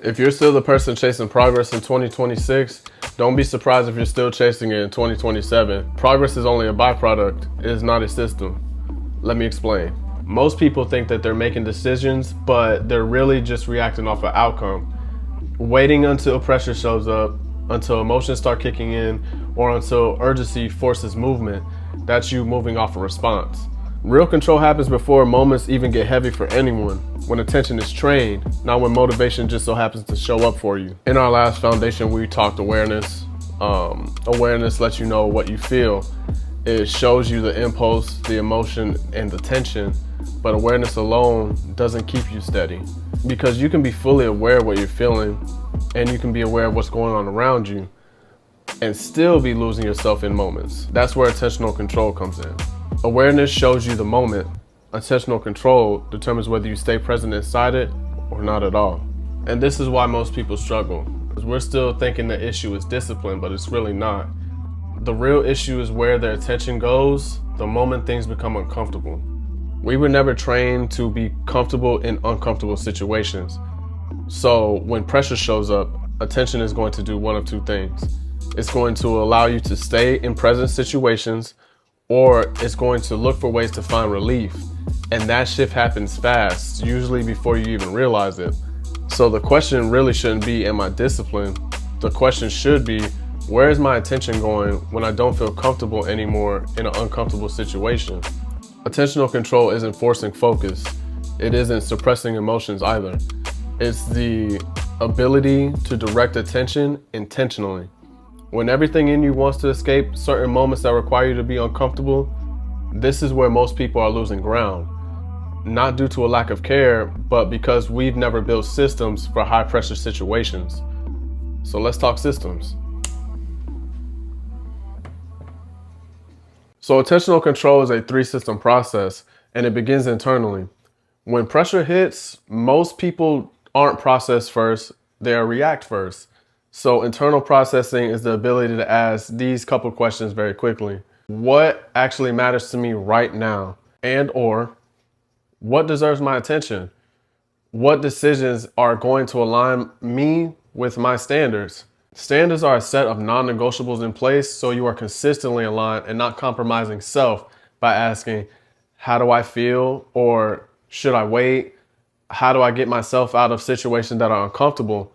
If you're still the person chasing progress in 2026, don't be surprised if you're still chasing it in 2027. Progress is only a byproduct, it is not a system. Let me explain. Most people think that they're making decisions, but they're really just reacting off an outcome. Waiting until pressure shows up, until emotions start kicking in, or until urgency forces movement. That's you moving off a response. Real control happens before moments even get heavy for anyone, when attention is trained, not when motivation just so happens to show up for you. In our last foundation, we talked awareness. Awareness lets you know what you feel. It shows you the impulse, the emotion, and the tension, but awareness alone doesn't keep you steady. Because you can be fully aware of what you're feeling, and you can be aware of what's going on around you, and still be losing yourself in moments. That's where attentional control comes in. Awareness shows you the moment. Attentional control determines whether you stay present inside it or not at all. And this is why most people struggle. Because we're still thinking the issue is discipline, but it's really not. The real issue is where their attention goes the moment things become uncomfortable. We were never trained to be comfortable in uncomfortable situations. So when pressure shows up, attention is going to do one of two things. It's going to allow you to stay in present situations, or it's going to look for ways to find relief. And that shift happens fast, usually before you even realize it. So the question really shouldn't be, am I disciplined? The question should be, where is my attention going when I don't feel comfortable anymore in an uncomfortable situation? Attentional control isn't forcing focus. It isn't suppressing emotions either. It's the ability to direct attention intentionally. When everything in you wants to escape certain moments that require you to be uncomfortable, this is where most people are losing ground. Not due to a lack of care, but because we've never built systems for high pressure situations. So let's talk systems. So attentional control is a 3-system process, and it begins internally. When pressure hits, most people aren't process first, they are react first. So internal processing is the ability to ask these couple questions very quickly. What actually matters to me right now? And or, what deserves my attention? What decisions are going to align me with my standards? Standards are a set of non-negotiables in place so you are consistently aligned and not compromising self by asking, how do I feel? Or should I wait? How do I get myself out of situations that are uncomfortable?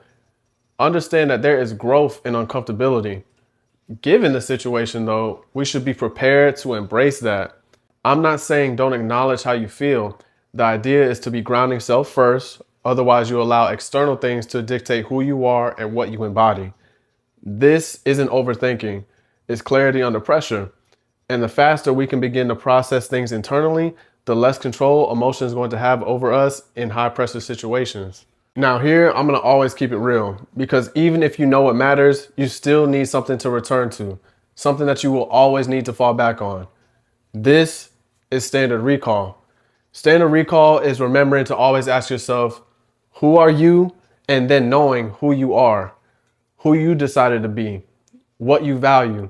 Understand that there is growth in uncomfortability. Given the situation though, we should be prepared to embrace that. I'm not saying don't acknowledge how you feel. The idea is to be grounding self first, otherwise you allow external things to dictate who you are and what you embody. This isn't overthinking, it's clarity under pressure. And the faster we can begin to process things internally, the less control emotion is going to have over us in high pressure situations. Now here, I'm gonna always keep it real, because even if you know what matters, you still need something to return to, something that you will always need to fall back on. This is standard recall. Standard recall is remembering to always ask yourself, who are you? And then knowing who you are, who you decided to be, what you value,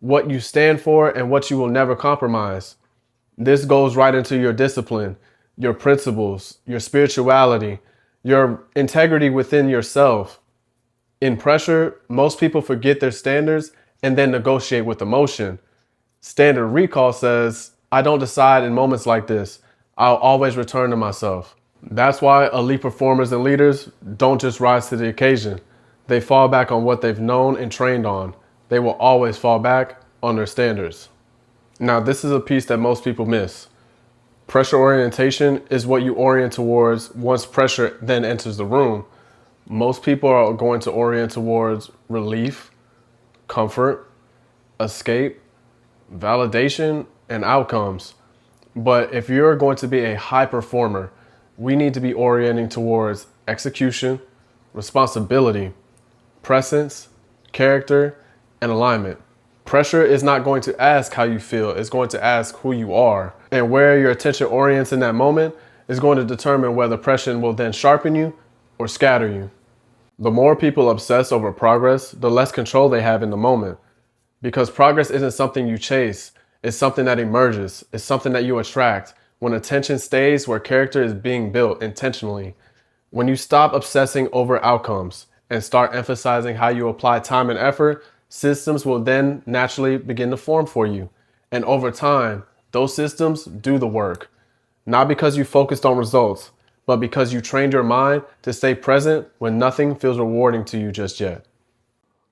what you stand for, and what you will never compromise. This goes right into your discipline, your principles, your spirituality, your integrity within yourself. In pressure, most people forget their standards and then negotiate with emotion. Standard recall says, I don't decide in moments like this. I'll always return to myself. That's why elite performers and leaders don't just rise to the occasion. They fall back on what they've known and trained on. They will always fall back on their standards. Now, this is a piece that most people miss. Pressure orientation is what you orient towards once pressure then enters the room. Most people are going to orient towards relief, comfort, escape, validation, and outcomes. But if you're going to be a high performer, we need to be orienting towards execution, responsibility, presence, character, and alignment. Pressure is not going to ask how you feel, it's going to ask who you are. And where your attention orients in that moment is going to determine whether pressure will then sharpen you or scatter you. The more people obsess over progress, the less control they have in the moment. Because progress isn't something you chase, it's something that emerges, it's something that you attract when attention stays where character is being built intentionally. When you stop obsessing over outcomes and start emphasizing how you apply time and effort, systems will then naturally begin to form for you. And over time, those systems do the work. Not because you focused on results, but because you trained your mind to stay present when nothing feels rewarding to you just yet.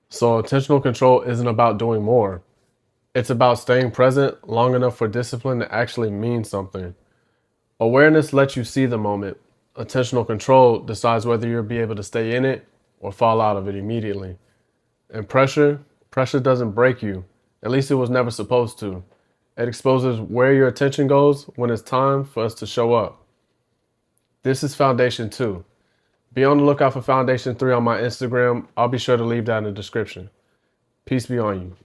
So, attentional control isn't about doing more. It's about staying present long enough for discipline to actually mean something. Awareness lets you see the moment. Attentional control decides whether you'll be able to stay in it or fall out of it immediately. And pressure doesn't break you. At least it was never supposed to. It exposes where your attention goes when it's time for us to show up. This is Foundation 2. Be on the lookout for Foundation 3 on my Instagram. I'll be sure to leave that in the description. Peace be on you.